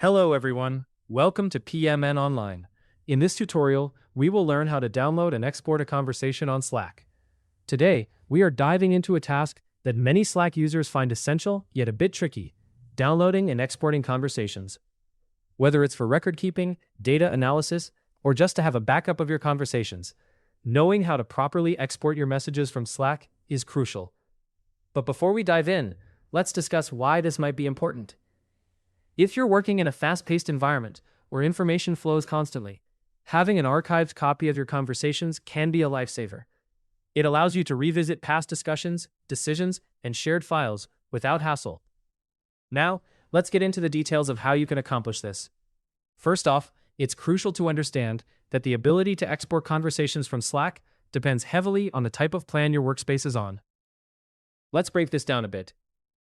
Hello everyone, welcome to PMN Online. In this tutorial, we will learn how to download and export a conversation on Slack. Today, we are diving into a task that many Slack users find essential yet a bit tricky: downloading and exporting conversations. Whether it's for record keeping, data analysis, or just to have a backup of your conversations, knowing how to properly export your messages from Slack is crucial. But before we dive in, let's discuss why this might be important. If you're working in a fast-paced environment where information flows constantly, having an archived copy of your conversations can be a lifesaver. It allows you to revisit past discussions, decisions, and shared files without hassle. Now, let's get into the details of how you can accomplish this. First off, it's crucial to understand that the ability to export conversations from Slack depends heavily on the type of plan your workspace is on. Let's break this down a bit.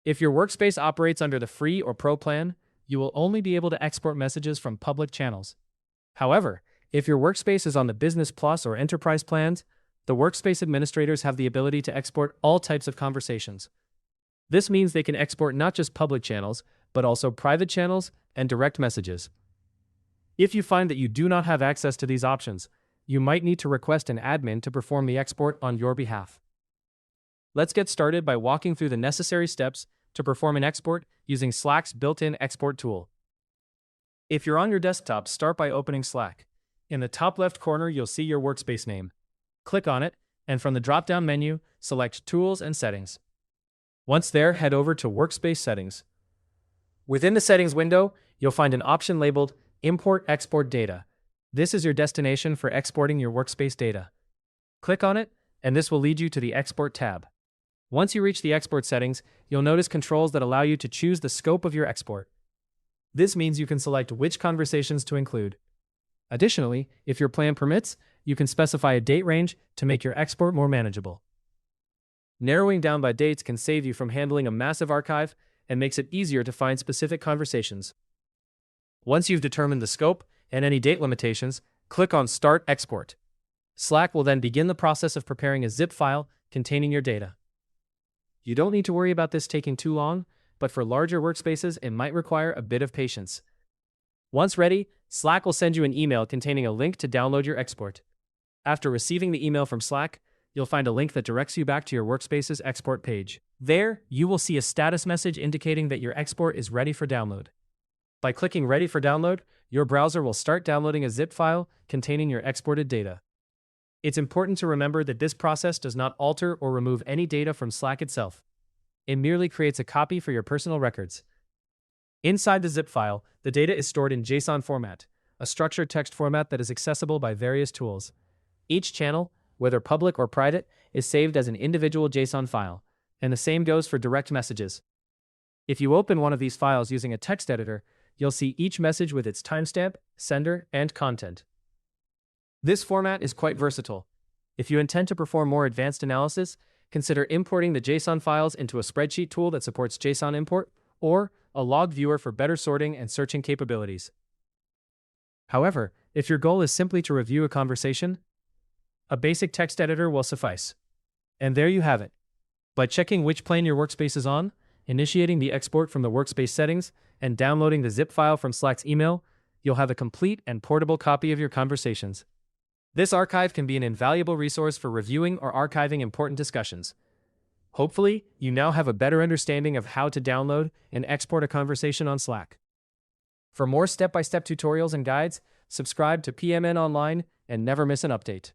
If your workspace operates under the free or pro plan, you will only be able to export messages from public channels. However, if your workspace is on the Business Plus or Enterprise plans, the workspace administrators have the ability to export all types of conversations. This means they can export not just public channels, but also private channels and direct messages. If you find that you do not have access to these options, you might need to request an admin to perform the export on your behalf. Let's get started by walking through the necessary steps to perform an export using Slack's built-in export tool. If you're on your desktop, start by opening Slack. In the top left corner, you'll see your workspace name. Click on it, and from the drop-down menu, select Tools and Settings. Once there, head over to Workspace Settings. Within the Settings window, you'll find an option labeled Import/Export Data. This is your destination for exporting your workspace data. Click on it, and this will lead you to the Export tab. Once you reach the export settings, you'll notice controls that allow you to choose the scope of your export. This means you can select which conversations to include. Additionally, if your plan permits, you can specify a date range to make your export more manageable. Narrowing down by dates can save you from handling a massive archive and makes it easier to find specific conversations. Once you've determined the scope and any date limitations, click on Start Export. Slack will then begin the process of preparing a zip file containing your data. You don't need to worry about this taking too long, but for larger workspaces, it might require a bit of patience. Once ready, Slack will send you an email containing a link to download your export. After receiving the email from Slack, you'll find a link that directs you back to your workspace's export page. There, you will see a status message indicating that your export is ready for download. By clicking Ready for Download, your browser will start downloading a zip file containing your exported data. It's important to remember that this process does not alter or remove any data from Slack itself. It merely creates a copy for your personal records. Inside the zip file, the data is stored in JSON format, a structured text format that is accessible by various tools. Each channel, whether public or private, is saved as an individual JSON file, and the same goes for direct messages. If you open one of these files using a text editor, you'll see each message with its timestamp, sender, and content. This format is quite versatile. If you intend to perform more advanced analysis, consider importing the JSON files into a spreadsheet tool that supports JSON import, or a log viewer for better sorting and searching capabilities. However, if your goal is simply to review a conversation, a basic text editor will suffice. And there you have it. By checking which plane your workspace is on, initiating the export from the workspace settings, and downloading the zip file from Slack's email, you'll have a complete and portable copy of your conversations. This archive can be an invaluable resource for reviewing or archiving important discussions. Hopefully, you now have a better understanding of how to download and export a conversation on Slack. For more step-by-step tutorials and guides, subscribe to PMN Online and never miss an update.